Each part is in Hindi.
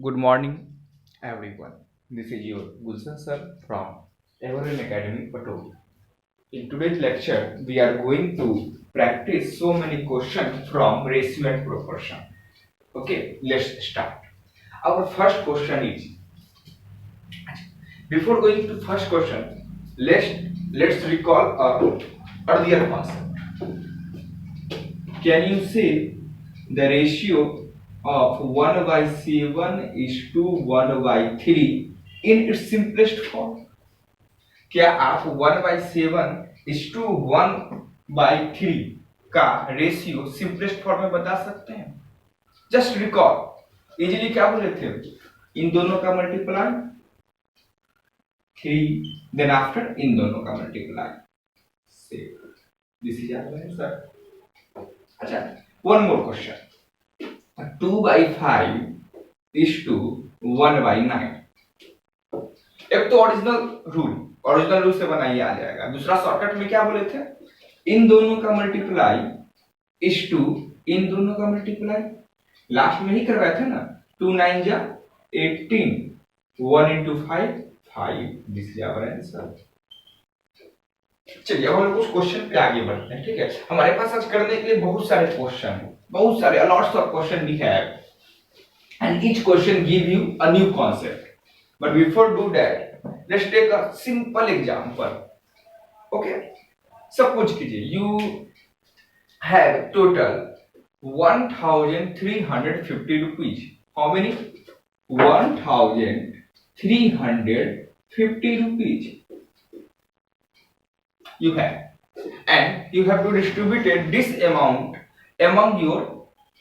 Good morning, everyone. This is your Gulshan sir from Evergreen Academy, Patoli. In today's lecture, we are going to practice so many questions from ratio and proportion. Okay, let's start. Our first question is, before going to first question, let's recall our earlier concept. Can you say the ratio of 1 by 7 is to 1 by 3 in its simplest form? क्या आप 1 by 7 is to 1 by 3 का रेशियो सिंपलेस्ट फॉर्म में बता सकते हैं? जस्ट रिकॉल इजीली क्या बोले थे, इन दोनों का मल्टीप्लाई 3, देन आफ्टर इन दोनों का multiply 6. This is our answer. अच्छा, one more question. 2 by 5 is to 1 by 9. एक तो ओरिजिनल रूल से बनाइए आ जाएगा. दूसरा शॉर्टकट में क्या बोले थे, इन दोनों का मल्टीप्लाई इज टू इन दोनों का मल्टीप्लाई. लास्ट में ही करवाए थे ना. 2 9 जा 18, 1 into 5 5. This is our answer. चलिए अब हम लोग उस क्वेश्चन पे आगे बढ़ते हैं. ठीक है, हमारे पास आज करने के लिए बहुत सारे क्वेश्चन हैं, बहुत सारे लॉट्स ऑफ क्वेश्चन भी है, and each question give you a new concept. But before do that, let's take a simple example. Okay, suppose कीजिए you have total 1350 rupees. How many? 1350 rupees you have, and you have to distribute this amount among your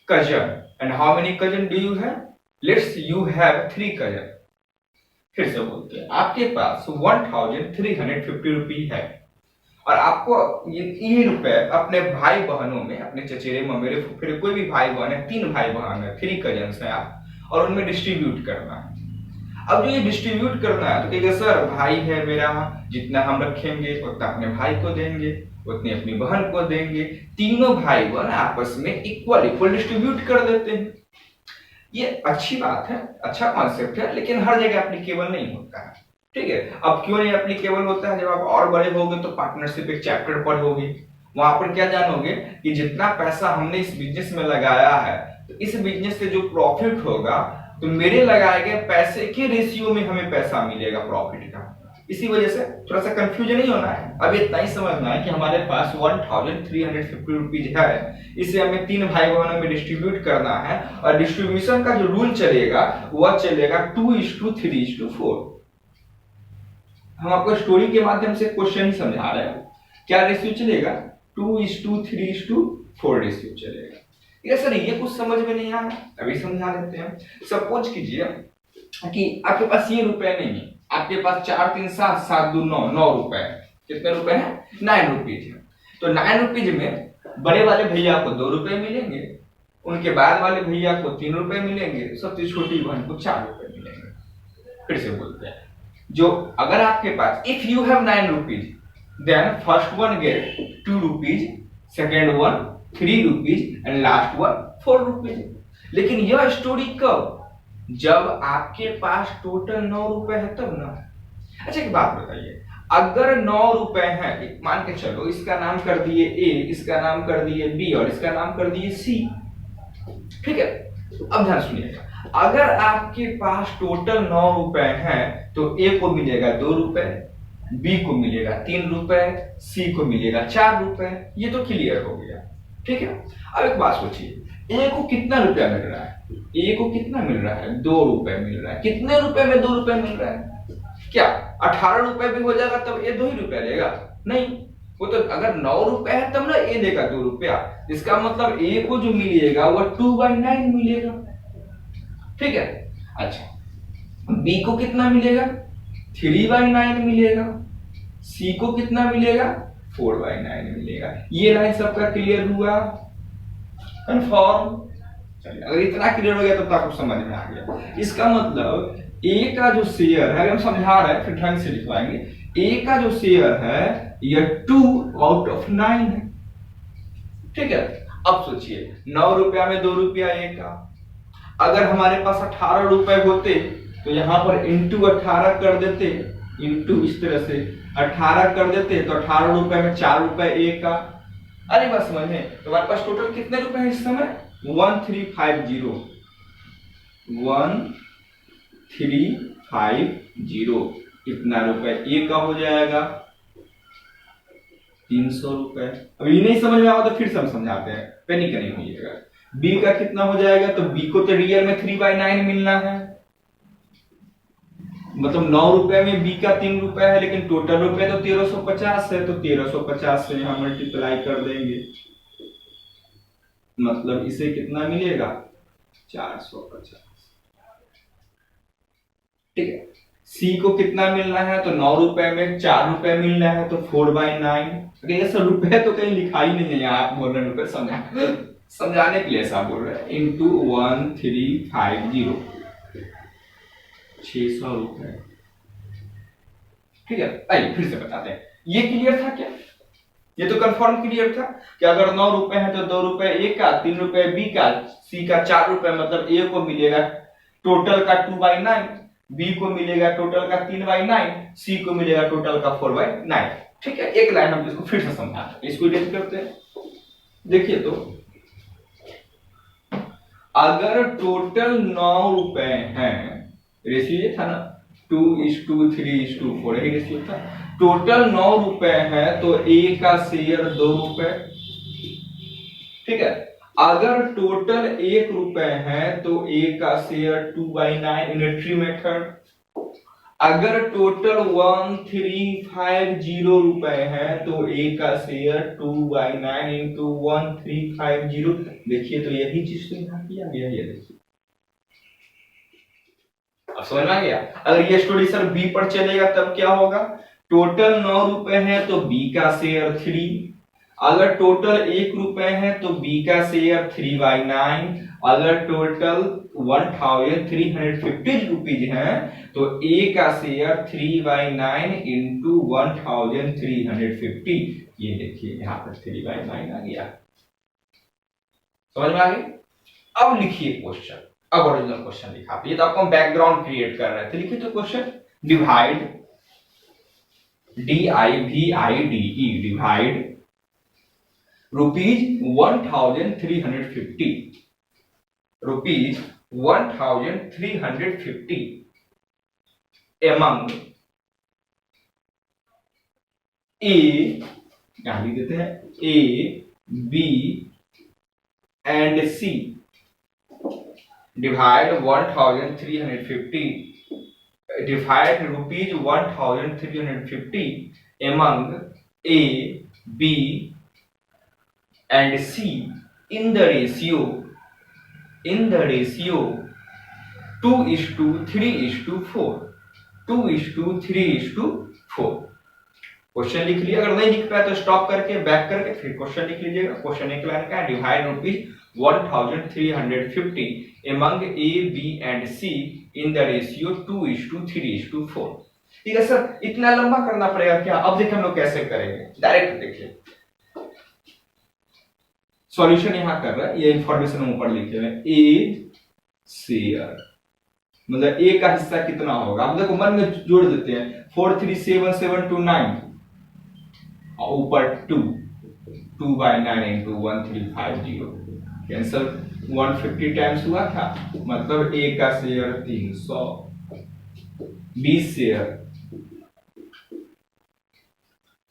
cousin. And how many cousin do you have? Let's you have 3 cousin. फिर से बोलते हैं, आपके पास 1350 रुपये है और आपको ये रुपए अपने भाई बहनों में, अपने चचेरे ममेरे फुफेरे कोई भी भाई बहन है, 3 भाई बहन है, 3 कजन्स हैं आप, और उनमें डिस्ट्रीब्यूट करना है. अब जो ये डिस्ट्रीब्यूट करना है तो कहेगा सर भाई है मेरा, जितना हम रखेंगे उतना अपने भाई को देंगे, उतनी अपनी बहन को देंगे. तीनों भाई बहन आपस में इक्वल डिस्ट्रीब्यूट कर देते हैं. ये अच्छी बात है, अच्छा कॉन्सेप्ट है, लेकिन हर जगह एप्लीकेबल नहीं होता है. ठीक है, अब क्यों नहीं एप्लीकेबल होता है? जब आप और बड़े होगे तो पार्टनरशिप एक चैप्टर पढ़ोगे, वहां पर क्या जानोगे कि जितना पैसा हमने इस बिजनेस में लगाया है, तो इस बिजनेस से जो प्रॉफिट होगा तो मेरे लगाए गए पैसे के रेशियो में हमें पैसा मिलेगा प्रॉफिट का. इसी वजह से थोड़ा सा कंफ्यूजन नहीं होना है. अब इतना ही समझना है कि हमारे पास 1350 रुपीज है, इसे हमें 3 भाई बहनों में डिस्ट्रीब्यूट करना है, और डिस्ट्रीब्यूशन का जो रूल चलेगा वह चलेगा 2:3:4. हम आपको स्टोरी के माध्यम से क्वेश्चन ही समझा रहे हैं. क्या रेशियो चलेगा? 2:3:4 रेशियो चलेगा. ये सर ये कुछ समझ में नहीं आया, अभी समझा देते हैं. सपोज कीजिए कि आपके पास ये रुपए नहीं है, आपके पास 4 3 7 7 2 9 रुपए. कितने रुपए हैं? 9 रुपीज है. तो 9 रुपीज में बड़े वाले भैया को 2 रुपए मिलेंगे, उनके बाद वाले भैया को 3 रुपए मिलेंगे, सबसे छोटी बहन को 4 रुपए मिलेंगे. फिर से बोलते हैं, जो अगर आपके पास if you have 9 rupees, then first one get 2 rupees, second one 3 rupees, and last one 4 rupees. लेकिन यह स्टोरी कब? जब आपके पास टोटल 9 रुपए है तब ना. अच्छा एक बात बताइए, अगर 9 रुपए हैं, मान के चलो इसका नाम कर दिए ए, इसका नाम कर दिए बी, और इसका नाम कर दिए सी. ठीक है, अब ध्यान सुनिएगा, अगर आपके पास टोटल 9 रुपए हैं तो ए को मिलेगा 2 रुपए, बी को मिलेगा 3 रुपए, सी को मिलेगा 4 रुपए. ये तो क्लियर हो गया. ठीक है, अब एक बात सोचिए, ए को कितना रुपया मिल रहा है? ए को कितना मिल रहा है? 2 रुपए मिल रहा है. कितने रुपए में 2 रुपए मिल रहा है? क्या 18 रुपए भी हो जाएगा तब ए 2 ही रुपया लेगा? नहीं, वो तो अगर 9 रुपए है तब ना ए देगा 2 रुपया. इसका मतलब ए को जो मिलेगा वो 2/9 मिलेगा. ठीक है. अच्छा, बी को कितना मिलेगा? 3/9 मिलेगा. सी को कितना मिलेगा? 4/9 मिलेगा. ये लाइन सबका क्लियर हुआ? कंफर्म? चलिए, अगर इतना क्लियर हो गया तो आपको समझ में आ गया. इसका मतलब ए का जो शेयर है, हम समझा रहे हैं फिर ढंग से लिखवाएंगे. ए का जो शेयर है यह 2/9 है. ठीक है. अब सोचिए 9 रुपया में 2 रुपया ए का, अगर हमारे पास 18 रुपए होते तो यहाँ पर इंटू 18 कर देते, इंटू इस तरह से 18 कर देते तो 18 रुपए में 4 रुपए ए का। अरे बस समझ में, तो हमारे पास टोटल कितने रुपए हैं इस समय? 1350, 1350। कितना रुपए ए का हो जाएगा? 300 रुपए। अब ये नहीं समझ में आवा तो फिर से हम समझाते हैं, पैनिक नहीं होइएगा। बी का कितना हो जाएगा? तो बी को तो रियल में 3/9 मिलना है, मतलब 9 रुपए में बी का 3 रुपए है, लेकिन टोटल रुपए तो 1350 है, तो 1350 से यहां मल्टीप्लाई कर देंगे, मतलब इसे कितना मिलेगा? 450। ठीक है। सी को कितना मिलना है? तो 9 रुपए में 4 रुपए मिलना है, तो 4/9। अगर ये सब रुपए तो कहीं लिखा ही नहीं है, यहाँ आप बोल रहे रुपए समझाने के लिए ऐसा बोल रहे हैं। इंटू 1350, 600 रुपए। ठीक है, आइए फिर से बताते हैं। ये क्लियर था क्या? ये तो कंफर्म क्लियर था कि अगर 9 रुपए है तो 2 रुपए ए का, 3 रुपए बी का, सी का 4 रुपए, मतलब ए को मिलेगा टोटल का 2/9, बी को मिलेगा टोटल का 3/9, सी को मिलेगा टोटल का 4/9। ठीक है, एक लाइन हम इसको फिर से समझाते हैं, इसको डिलीट करते हैं। देखिए तो अगर टोटल 9 रुपए हैं, रेशियो था ना 2:3:4, यही रेशियो था। टोटल 9 रुपए है तो ए का शेयर 2 रुपए। ठीक है, अगर टोटल 1 रुपए है तो ए का शेयर 2/9 यूनिटरी मेथड। अगर टोटल 1350 रुपए है तो ए का शेयर 2/9 इंटू 1350। देखिए तो यही चीज तो यहाँ किया गया, ये देखिए, अब समझ में आ गया। अगर ये स्टोरी सर बी पर चलेगा तब क्या होगा? टोटल 9 रुपए है तो बी का शेयर 3। अगर टोटल 1 रुपए है तो बी का शेयर 3/9। अगर टोटल 1350 रुपीज है तो ए का शेयर 3/9 इंटू 1350। ये देखिए यहाँ पर 3/9 आ गया, समझ में आ गई। अब लिखिए क्वेश्चन, अब ओरिजिनल क्वेश्चन लिखा। ये तो आपको हम बैकग्राउंड क्रिएट कर रहे थे। लिखिए तो question, divide DIVIDE, divide ₹1350, ₹1350 among A, यहां लिख देते हैं A, B and C। Divide 1350, divide ₹1350 among A, B and C in the ratio 2:3:4, 2:3:4। Question लिख लिया, अगर नहीं लिख पाया तो स्टॉप करके बैक करके फिर क्वेश्चन लिख लीजिएगा। क्वेश्चन एक लाइन का है, divide ₹1350 among A, B and C in the ratio 2:3:4। ठीक है सर, इतना लंबा करना पड़ेगा क्या? अब देखिए हम लोग कैसे करेंगे, डायरेक्ट देखिए। सॉल्यूशन यहां कर रहा है, ये इंफॉर्मेशन हम ऊपर लिखे हैं। ए शेयर मतलब ए का हिस्सा कितना होगा? अब देखो मन में जोड़ देते हैं, 43779 और ऊपर 2/9 इंटू 1350 कैंसल, 150 टाइम्स हुआ था, मतलब ए का शेयर 300, 20 शेयर,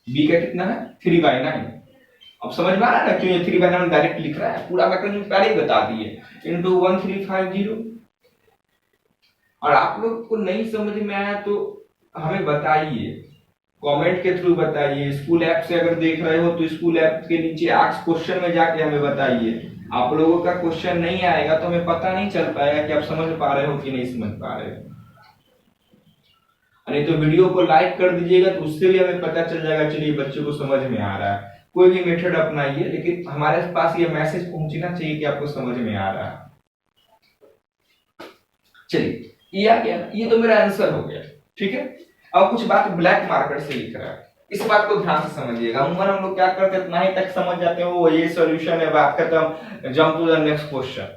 बी का कितना है 3/9। अब समझ में आ रहा है ना क्यों ये 3/9 डायरेक्ट लिख रहा है? पूरा मैकेनिज्म पहले ही बता दिए, इंटू 1350। और आप लोग को नहीं समझ में आया तो हमें बताइए, कमेंट के थ्रू बताइए। स्कूल ऐप से अगर देख रहे हो तो स्कूल ऐप के नीचे आस्क क्वेश्चन में जाके हमें बताइए। आप लोगों का क्वेश्चन नहीं आएगा तो हमें पता नहीं चल पाएगा कि आप समझ पा रहे हो कि नहीं समझ पा रहे हो। नहीं तो वीडियो को लाइक कर दीजिएगा तो उससे भी हमें पता चल जाएगा, चलिए बच्चों को समझ में आ रहा है। कोई भी मेथड अपनाइए, लेकिन हमारे पास ये मैसेज पहुंचना चाहिए कि आपको समझ में आ रहा है। चलिए ये आ गया, ये तो मेरा आंसर हो गया। ठीक है, अब कुछ बात ब्लैक मार्कर से लिख रहा है, इस बात को ध्यान से समझिएगा। उम्र हम लोग क्या करते हैं, इतना ही तक समझ जाते हैं, वो ये सॉल्यूशन है, बात खत्म, jump to the next question.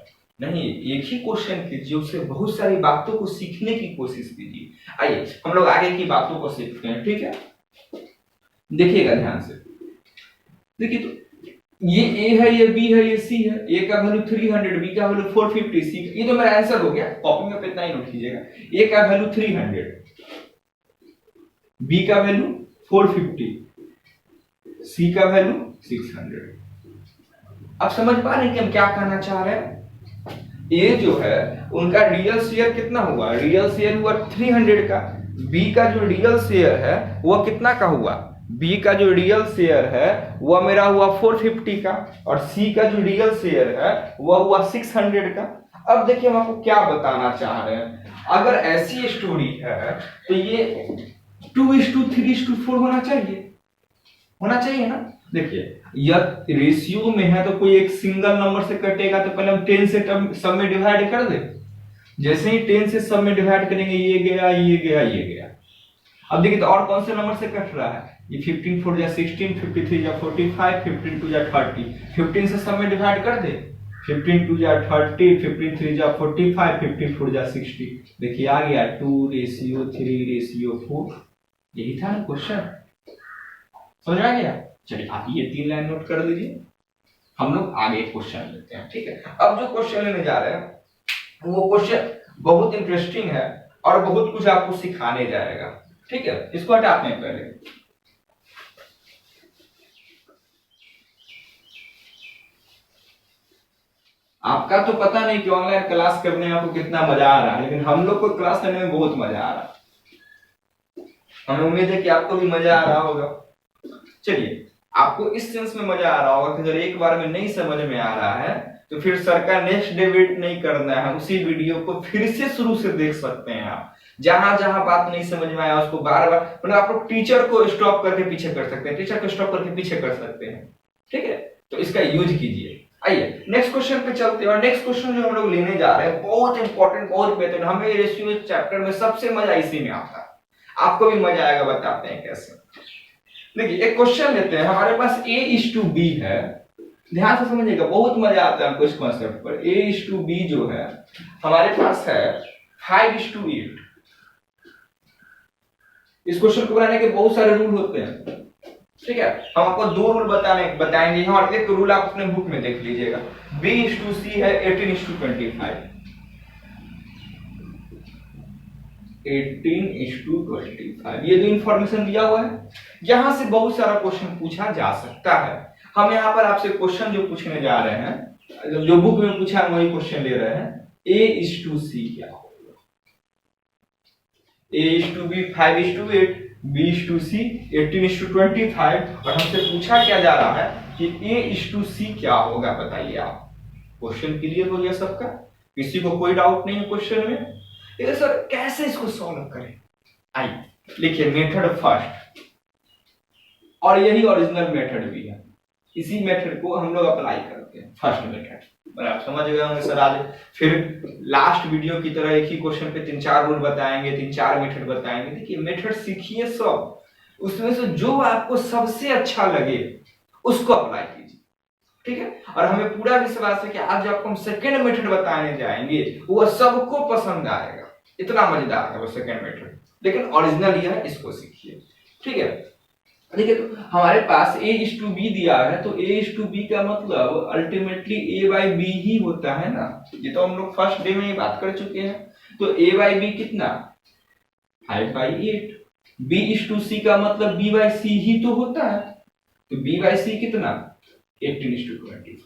नहीं, एक ही क्वेश्चन कीजिए, उससे बहुत सारी बातों को सीखने की कोशिश कीजिए। आइए हम लोग आगे की बातों को सीखते हैं, ठीक है। देखिएगा ध्यान से, देखिए तो ये ए है, ये बी है, ये सी है। ए का वैल्यू 300, बी का वैल्यू 450, सी ये तो मेरा आंसर हो गया। कॉपी में इतना ही नोट कीजिएगा। ए का वैल्यू 300, बी का वैल्यू 450, सी का वैल्यू 600। अब समझ पा रहे हैं कि हम क्या कहना चाह रहे हैं। ए जो है उनका रियल शेयर कितना हुआ, रियल शेयर हुआ 300 का। बी का जो रियल शेयर है वह कितना का हुआ, बी का जो रियल शेयर है वह मेरा हुआ 450 का, और सी का जो रियल शेयर है वह हुआ 600 का। अब देखिए हम आपको क्या बताना चाह रहे हैं। अगर ऐसी स्टोरी है तो ये 2:3:4 होना चाहिए ना। देखिए यह रेशियो में है तो कोई एक सिंगल नंबर से कटेगा, तो पहले हम 10 से सब में डिवाइड कर दे। जैसे ही 10 से सब में डिवाइड करेंगे, ये गया, ये गया, ये गया। अब देखिए तो और कौन से नंबर से कट रहा है, ये 15 4 जा 16, 53 जा 45, 15 2 जा 30। 15 से सब में डिवाइड कर दे, 15 2 जा 30, 15 3 जा 45, 15 4 जा 60। देखिए आ गया 2:3:4। यही था ना क्वेश्चन, समझ आ गया। चलिए आप ये 3 लाइन नोट कर दीजिए, हम लोग आगे क्वेश्चन लेते हैं, ठीक है। अब जो क्वेश्चन लेने जा रहे हैं वो क्वेश्चन बहुत इंटरेस्टिंग है और बहुत कुछ आपको सिखाने जाएगा, ठीक है। इसको हटाते हैं पहले। आपका तो पता नहीं कि ऑनलाइन क्लास करने में आपको कितना मजा आ रहा है, लेकिन हम लोग को क्लास करने में बहुत मजा आ रहा है। हमें उम्मीद है कि आपको भी मजा आ रहा होगा। चलिए आपको इस सेंस में मजा आ रहा होगा कि अगर एक बार में नहीं समझ में आ रहा है तो फिर सर का नेक्स्ट डे वेट नहीं करना है, उसी वीडियो को फिर से शुरू से देख सकते हैं आप। जहां जहां बात नहीं समझ में आया उसको बार बार, मतलब आप लोग टीचर को स्टॉप करके पीछे कर सकते हैं, टीचर को स्टॉप करके पीछे कर सकते हैं, ठीक है। तो इसका यूज कीजिए। आइए नेक्स्ट क्वेश्चन पे चलते हैं। और नेक्स्ट क्वेश्चन जो हम लोग लेने जा रहे हैं बहुत इंपॉर्टेंट, बहुत बेहतरीन। हमें रेशियो चैप्टर में सबसे मजा इसी में आता है, आपको भी मजा आएगा, बताते हैं कैसे। देखिए एक क्वेश्चन लेते हैं, हमारे पास A:B है। ध्यान से समझिएगा, बहुत मजा आता है हमको इस कॉन्सेप्ट पर। A:B जो है हमारे पास है 5:8। इस क्वेश्चन को बनाने के बहुत सारे रूल होते हैं, ठीक है। हम आपको 2 रूल बताएंगे और एक रूल आप अपने बुक में देख लीजिएगा। B:C है 18:25। 18:25 ये जो इंफॉर्मेशन दिया हुआ है, यहां से बहुत सारा क्वेश्चन पूछा जा सकता है। हम यहाँ पर आपसे क्वेश्चन जो पूछने जा रहे हैं, जो बुक में पूछा है वही क्वेश्चन ले रहे हैं। A:C क्या होगा, A:B 5:8, B:C 18:25। और हमसे पूछा क्या जा रहा है कि A:C क्या होगा, बताइए आप। क्वेश्चन क्लियर हो गया सबका, किसी को कोई डाउट नहीं है क्वेश्चन में। लेकिन सर कैसे इसको सॉल्व करें, आइए लिखिए मेथड फर्स्ट, और यही ओरिजिनल मेथड भी है। इसी मेथड को हम लोग अप्लाई करते हैं, फर्स्ट मेथड। आप समझ गए होंगे सर। आज फिर लास्ट वीडियो की तरह एक ही क्वेश्चन पे 3-4 रूल बताएंगे, 3-4 मेथड बताएंगे। देखिए मेथड सीखिए सब, उसमें से जो आपको सबसे अच्छा लगे उसको अप्लाई कीजिए, ठीक है। और हमें पूरा विश्वास है कि आज जो आपको हम सेकेंड मेथड बताने जाएंगे वो सबको पसंद आएगा, इतना मजेदार है वो सेकेंड मेथड। लेकिन ओरिजिनल ये है, इसको सीखिए, ठीक है। देखिए तो हमारे पास A:B दिया है, तो A:B का मतलब अल्टीमेटली A/B ही होता है ना। ये तो हम लोग फर्स्ट डे में ही बात कर चुके हैं। तो A/B कितना, 5/8। B:C का मतलब B/C ही तो होता है, तो B/C कितना, 18:25।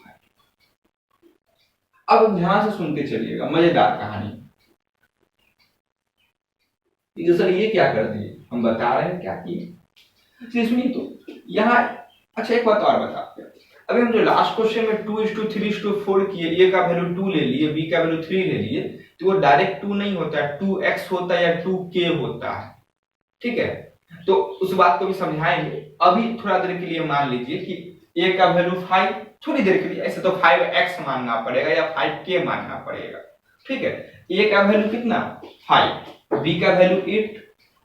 अब ध्यान से सुनते चलिएगा, मजेदार कहानी। सर ये क्या कर दिए, हम बता रहे हैं क्या किए, सुनिए। तो यहाँ अच्छा एक बात और बताते हैं। अभी हम जो लास्ट क्वेश्चन में 2:3:4 किए, ए का वैल्यू 2 ले लिए, बी का वैल्यू 3 ले लिए, तो वो डायरेक्ट 2 नहीं होता है, 2x होता है या 2k होता है, ठीक है। तो उस बात को भी समझाएंगे। अभी थोड़ा देर के लिए मान लीजिए कि a का वैल्यू 5, थोड़ी देर के लिए ऐसे तो 5x मानना पड़ेगा या 5k मानना पड़ेगा, ठीक है। a का वैल्यू कितना 5, b का वैल्यू 8,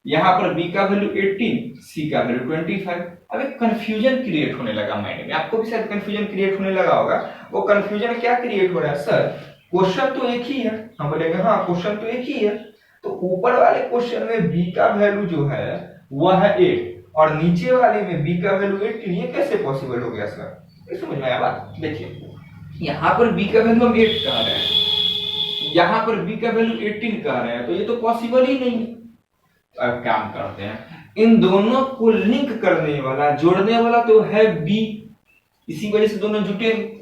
यहाँ पर b का वैल्यू 18, c का वैल्यू 25। अब एक कंफ्यूजन क्रिएट होने लगा माइंड में, आपको भी शायद कंफ्यूजन क्रिएट होने लगा होगा। वो कंफ्यूजन क्या क्रिएट हो रहा है, सर क्वेश्चन तो एक ही है, हम बोलेंगे हाँ क्वेश्चन तो एक ही है। तो ऊपर वाले क्वेश्चन में बी का वैल्यू जो है वह है 8 और नीचे वाले में बी का वैल्यू 18, ये कैसे पॉसिबल हो गया सर? ये समझ में आया बात? देखिए यहाँ पर बी का वैल्यू हम 8 कह रहे हैं, यहाँ पर बी का वैल्यू 18 कह रहे हैं, तो ये तो पॉसिबल ही नहीं। अब काम करते हैं, इन दोनों को लिंक करने वाला, जोड़ने वाला तो है बी, इसी वजह से दोनों जुटे,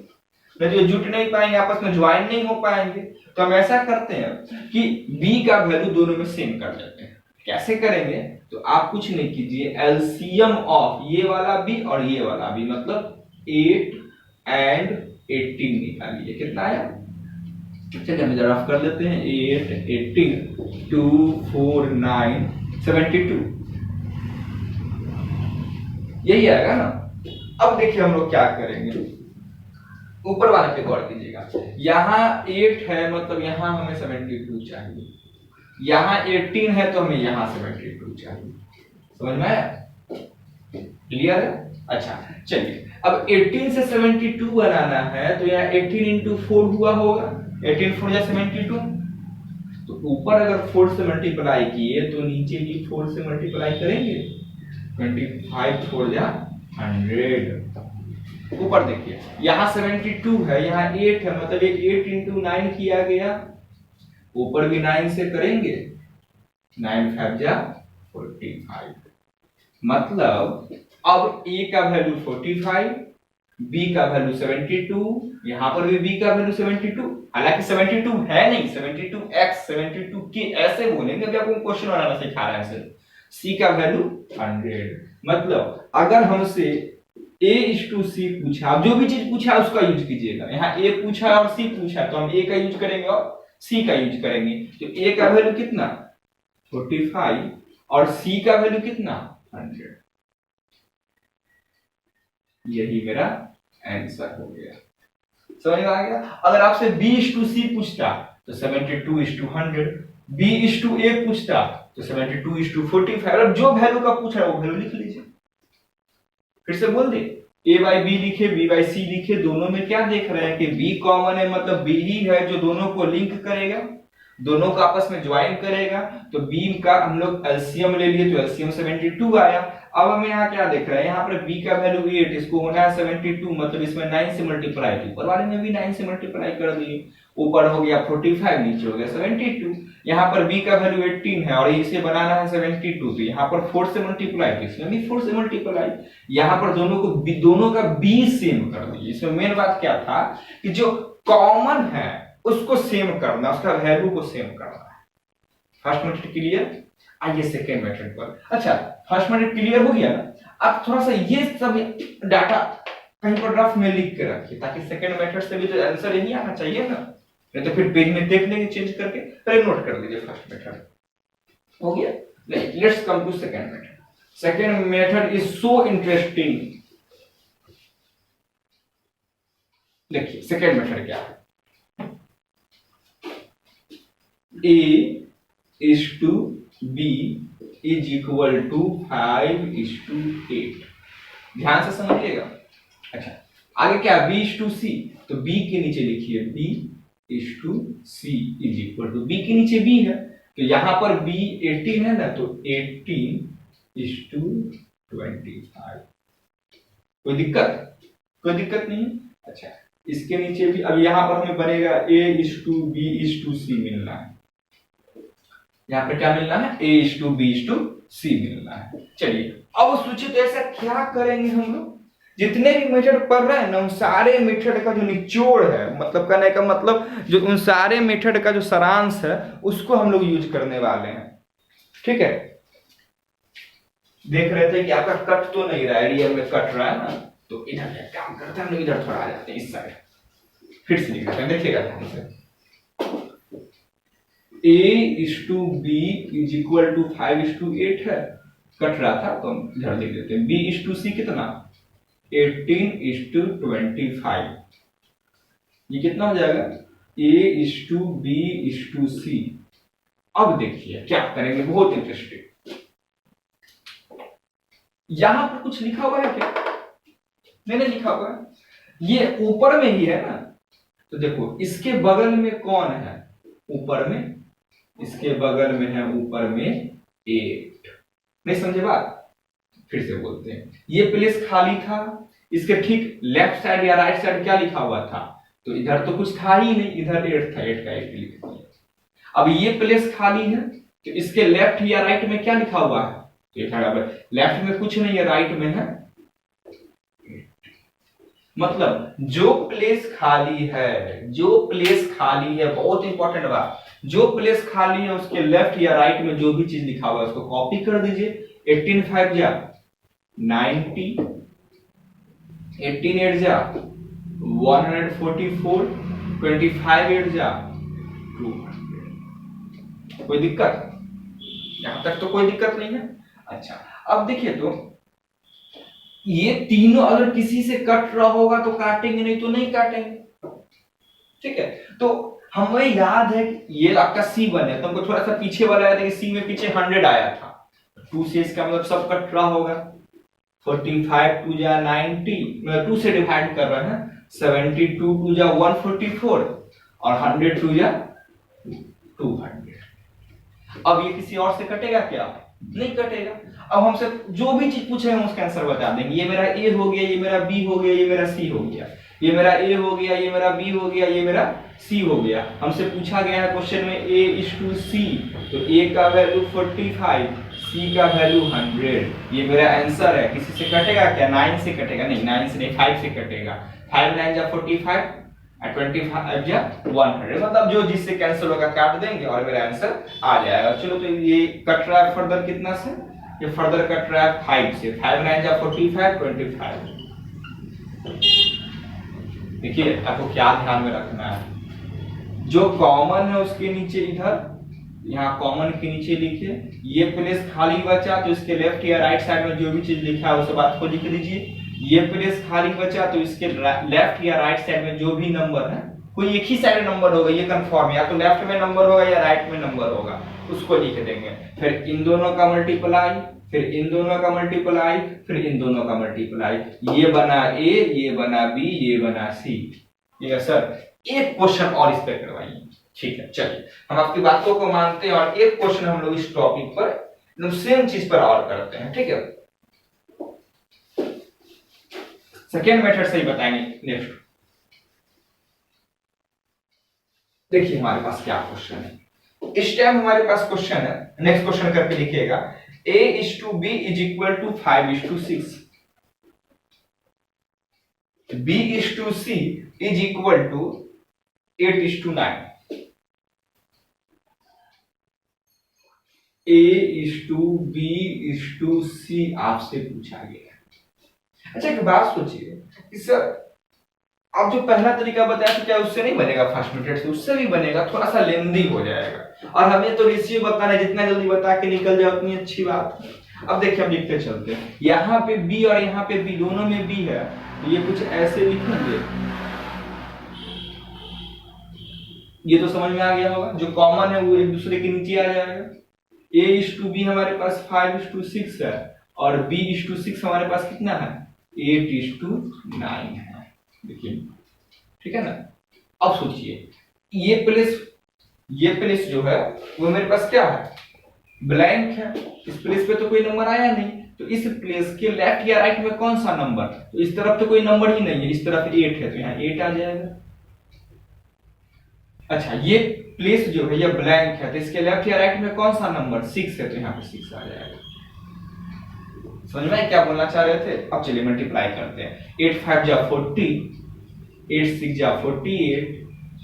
नहीं तो जुट नहीं पाएंगे, आपस में ज्वाइन नहीं हो पाएंगे। तो हम ऐसा करते हैं कि b का वैल्यू दोनों में सेम कर देते हैं। कैसे करेंगे? तो आप कुछ नहीं कीजिए, एलसीएम ऑफ ये वाला b और ये वाला b, मतलब 8 एंड 18 निकालिए। कितना आया? चलिए हम जरा रफ कर लेते हैं। 8 18 2 4 9 72, यही आएगा ना। अब देखिए हम लोग क्या करेंगे, ऊपर वाले पे गौर कीजिएगा। यहाँ 8 है मतलब यहाँ हमें 72 चाहिए, यहाँ 18 है तो हमें यहाँ 72 चाहिए। समझ में आया? क्लियर है? अच्छा चलिए, अब 18 से 72 बनाना है तो यहाँ 18 इंटू 4 हुआ होगा, 18 4 या 72, तो ऊपर अगर 4 से मल्टीप्लाई किए तो नीचे भी 4 से मल्टीप्लाई करेंगे, 25 4 या 100। ऊपर देखिए यहाँ 72 है, यहाँ 8 है, मतलब एक 8 इंटू 9 किया गया, ऊपर भी 9 से करेंगे, 9 5 जा 45, मतलब अब a का वैल्यू 45, b का वैल्यू 72, यहाँ पर भी b का वैल्यू 72, हालांकि 72 है नहीं, 72x 72 के ऐसे बोलेंगे, अभी आपको क्वेश्चन बनाना सिखा रहा है सर। c का वैल्यू 100, मतलब अगर हमसे a/c पूछा, जो भी चीज पूछा उसका यूज कीजिएगा। यहाँ a पूछा और c पूछा तो हम a का यूज करेंगे और c का यूज करेंगे। तो a का वैल्यू कितना 45 और c का वैल्यू कितना 100, यही मेरा आंसर हो गया। समझ में आ गया? अगर आपसे b/c पूछता तो 72/100, b/a पूछता तो 72/45, अब जो वैल्यू का पूछ रहा है वो वैल्यू लिख लीजिए। फिर से बोल दे, a/b लिखे, b/c लिखे, दोनों में क्या देख रहे हैं कि b कॉमन है, मतलब b ही है जो दोनों को लिंक करेगा, दोनों को आपस में ज्वाइन करेगा। तो b का हम लोग एलसीएम ले लिए तो एलसीएम 72 आया। अब हम यहाँ क्या देख रहे हैं, यहाँ पर b का वैल्यू 8, इसको होना है 72, मतलब इसमें 9 से मल्टीप्लाई, ऊपर वाले में भी 9 से मल्टीप्लाई कर दिए, ऊपर हो गया 45, नीचे हो गया 72। यहाँ पर b का वैल्यू 18 है और इसे बनाना है 72, तो यहाँ पर 4 से मल्टीप्लाई, तो इसमें भी 4 से मल्टीप्लाई, यहाँ पर दोनों का b सेम कर दिए। इसमें मेन बात क्या था कि जो कॉमन है उसको सेम करना, उसका वैल्यू को सेम करना है। First method clear? आइए सेकेंड मेथड पर। अच्छा फर्स्ट मेथड क्लियर हो गया ना? आप थोड़ा सा ये सब डाटा कहीं पर रफ में लिख के रखिए, ताकि सेकेंड मेथड से भी तो आंसर यही आना चाहिए ना, नहीं तो फिर पेज में देख लेंगे चेंज करके। पहले नोट कर लीजिए फर्स्ट मेथड हो गया। Let's come to second method. Second method is so interesting. देखिए सेकेंड मेथड क्या है, a/b is equal to 5:8। ध्यान से समझिएगा। अच्छा आगे क्या, b/c, तो b के नीचे लिखिए b/c is equal to, b के नीचे b है तो यहाँ पर b 18 है ना, तो 18:25। कोई दिक्कत नहीं। अच्छा इसके नीचे भी, अब यहाँ पर हमें बनेगा a/b/c मिलना है, यहाँ पे क्या मिलना है, a/b/c मिलना है। चलिए अब सोचिए तो ऐसा क्या करेंगे हम लोग, जितने भी मेथड पढ़ रहे हैं ना, उन सारे मेथड का जो निचोड़ है, मतलब कहने का मतलब जो उन सारे मेथड का जो सारांश है उसको हम लोग यूज करने वाले हैं। ठीक है, देख रहे थे कि आपका कट तो नहीं रहा है, रियल में कट रहा है ना, तो इधर काम करते हैं हम लोग, इधर थोड़ा आ जाते हैं इस साइड। फिर से लिखते हैं, देखिएगा ध्यान से, a/b is equal to 5:8 है, कट रहा था तो हम इधर लिख देते हैं। b/c कितना 18:25, ये कितना हो जाएगा a/b/c। अब देखिए क्या करेंगे, बहुत इंटरेस्टिंग। यहां पर कुछ लिखा हुआ है क्या? नहीं लिखा हुआ है, ये ऊपर में ही है ना, तो देखो इसके बगल में कौन है, ऊपर में, इसके बगल में है ऊपर में 8। नहीं समझे बात? फिर से बोलते हैं, ये प्लेस खाली था, इसके ठीक लेफ्ट साइड या राइट साइड क्या लिखा हुआ था, तो इधर तो कुछ था ही नहीं, इधर 8 था, 8 का 8 लिख दिया। अब ये प्लेस खाली है, तो इसके लेफ्ट या राइट में क्या लिखा हुआ है, तो लेफ्ट में कुछ नहीं है, राइट में है। मतलब जो प्लेस खाली है, जो प्लेस खाली है, बहुत इंपॉर्टेंट बात, जो प्लेस खाली है उसके लेफ्ट या राइट में जो भी चीज लिखा हुआ है उसको कॉपी कर दीजिए। 18 5 जा 90, 18 8 जा 144, 25 8 जा 200। कोई दिक्कत? यहां तक तो कोई दिक्कत नहीं है। अच्छा, अब देखिए तो ये तीनों अगर किसी से कट रहा होगा तो काटेंगे, नहीं तो नहीं काटेंगे। ठीक है, तो हमें याद है ये आपका C1 है, तो हमको थोड़ा सा पीछे वाला आया था कि C में पीछे 100 आया था, 2 से इसका मतलब सब कट रहा होगा। 45 2 जा 90, मतलब 2 से डिवाइड कर रहे हैं, 72 2 जा 144 और 100 2 जा 200। अब ये किसी और से कटेगा क्या? नहीं कटेगा। अब हमसे जो भी चीज पूछे हम उसका आंसर बता देंगे। ये मेरा A हो गया, ये मेरा B हो गया, ये मेरा C हो गया, ये मेरा A हो गया, ये मेरा B हो गया, ये मेरा C हो गया। हमसे पूछा गया है क्वेश्चन में A:C, तो A का वैल्यू 45, C का वैल्यू 100। ये मेरा आंसर है। किसी से कटेगा क्या? 9 से कटेगा? नहीं, 9 से नहीं, 5 से कटेगा। 5 9 जा 45 और 25 जा 100, मतलब जो जिससे कैंसिल होगा काट देंगे और मेरा आंसर आ जाएगा। चलो, तो ये कट रहा है फर्दर कितना से? ये फर्दर कट रहा है 5 से। 5 9 जा 45, 25। देखिए आपको क्या ध्यान में रखना है, जो कॉमन है उसके नीचे इधर, यहाँ कॉमन के नीचे लिखिए। ये प्लेस खाली बचा तो इसके लेफ्ट या राइट साइड में जो भी चीज लिखा है उस बात को लिख दीजिए। ये प्लेस खाली बचा तो इसके लेफ्ट या राइट साइड में जो भी नंबर है, कोई एक ही साइड नंबर होगा, ये कंफर्म, या तो लेफ्ट में नंबर होगा या राइट में नंबर होगा, उसको लिख देंगे। फिर इन दोनों का मल्टीप्लाई, फिर इन दोनों का मल्टीप्लाई, फिर इन दोनों का मल्टीप्लाई। ये बना A, ये बना B, ये बना C। ये सर एक क्वेश्चन और इस पे करवाइए। ठीक है, चलिए हम आपकी बातों को मानते हैं और एक क्वेश्चन हम लोग इस टॉपिक पर एकदम सेम चीज पर और करते हैं। ठीक है, सेकेंड मेथड से ही बताएंगे नेक्स्ट। देखिए हमारे पास क्या क्वेश्चन है। इस टाइम हमारे पास क्वेश्चन है, नेक्स्ट क्वेश्चन करके लिखिएगा। A:B is equal to 5:6, B:C is equal to 8:9। A:B:C आपसे पूछा गया। अच्छा एक बात सोचिए कि सर आप जो पहला तरीका बताया तो क्या उससे नहीं बनेगा? फर्स्ट मेथड से उससे भी बनेगा, थोड़ा सा लेंदी हो जाएगा और हमें तो रेशियो बताना है, जितना जल्दी बता के निकल जाए उतनी अच्छी बात है। अब देखिए हम लिखते चलते हैं, यहाँ पे B और यहाँ पे B, दोनों में B है, तो ये कुछ ऐसे लिखेंगे। ये तो समझ में आ गया होगा, जो कॉमन है वो एक दूसरे के नीचे आ जाएगा। A:B हमारे पास 5:6 है और B:6 हमारे पास कितना है? 8:9 है। देखिए ठीक है ना। अब सोचिए ये प्लेस जो है वो मेरे पास क्या है? ब्लैंक है। इस प्लेस पे तो कोई नंबर आया नहीं, तो इस प्लेस के लेफ्ट या राइट में कौन सा नंबर? तो इस तरफ तो कोई नंबर ही नहीं है, इस तरफ 8 है, तो यहाँ 8 आ जाएगा। अच्छा ये प्लेस जो है ये ब्लैंक है, तो इसके लेफ्ट या राइट में कौन सा नंबर? 6 है, तो यहाँ पे 6 आ जाएगा। समझ में क्या बोलना चाह रहे थे? अब चलिए मल्टीप्लाई करते हैं। 8 5 जा 40, 8 6 जा 48,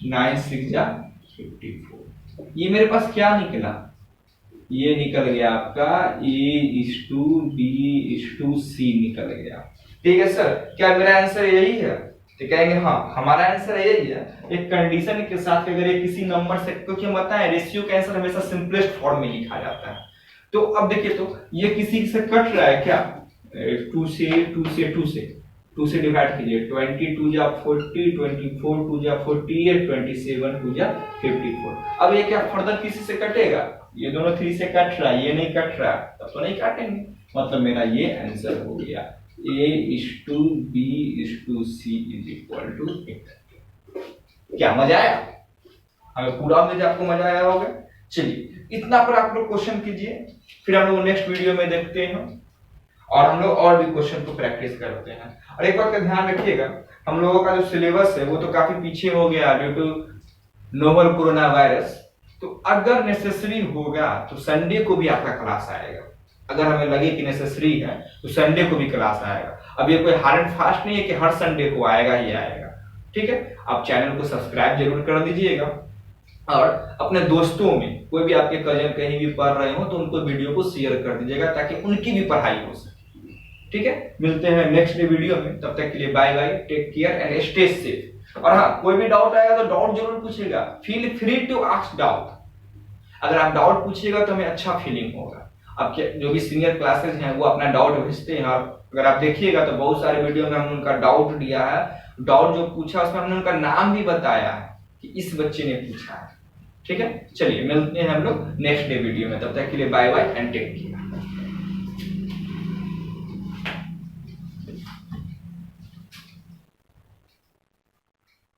9 6 जा 54। ये मेरे पास क्या निकला? ये निकल गया आपका A:B:C निकल गया। ठीक है सर, क्या मेरा आंसर यही है? तो कहेंगे हाँ हमारा आंसर यही है। एक कंडीशन के साथ अगर ये किसी नंबर से, क्योंकि हम बताएं रेशियो का आंसर हमेशा सिंपलेस्ट फॉर्म में लिखा जाता है। तो अब देखिए तो ये किसी से कट रहा है क्या? 2 से डिवाइड कीजिए। 22 जा 40, 24 2 जा 48, 27 2 जा 54। अब ये क्या फर्दर किसी से कटेगा? ये दोनों 3 से कट रहा है, ये नहीं कट रहा, तब तो नहीं काटेंगे। मतलब मेरा ये आंसर हो गया A:B:C इज इक्वल टू 8। क्या मजा आया? हमें पूरा उम्मीद है आपको मजा आया होगा। चलिए इतना पर आप लोग क्वेश्चन कीजिए, फिर हम लोग नेक्स्ट वीडियो में देखते हैं और हम लोग और भी क्वेश्चन को प्रैक्टिस करते हैं। और एक बात का ध्यान रखिएगा, हम लोगों का जो सिलेबस है वो तो काफी पीछे हो गया due to novel corona virus. तो अगर नेसेसरी होगा तो संडे को भी आपका क्लास आएगा। अगर हमें लगे कि नेसेसरी है तो संडे को भी क्लास आएगा। अब ये कोई हार्ड एंड फास्ट नहीं है कि हर संडे को आएगा ही आएगा। ठीक है, आप चैनल को सब्सक्राइब जरूर कर दीजिएगा और अपने दोस्तों में कोई भी आपके कजन कहीं भी पढ़ रहे हो तो उनको वीडियो को शेयर कर दीजिएगा ताकि उनकी भी पढ़ाई हो सके। ठीक है, मिलते हैं नेक्स्ट वीडियो में, तब तक के लिए bye bye, take care and stay safe. और हाँ, कोई भी डाउट आएगा तो डाउट जरूर पूछिएगा, feel free to ask doubt. अगर आप डाउट पूछिएगा तो हमें अच्छा फीलिंग होगा। आपके जो भी सीनियर क्लासेस हैं वो अपना डाउट भेजते हैं और अगर आप देखिएगा तो बहुत सारे वीडियो में हमने उनका डाउट दिया है। डाउट जो पूछा उसमें हमने उनका नाम भी बताया है कि इस बच्चे ने पूछा है। ठीक है, चलिए मिलते हैं हम लोग नेक्स्ट डे वीडियो में, तब तक के लिए bye bye and take care.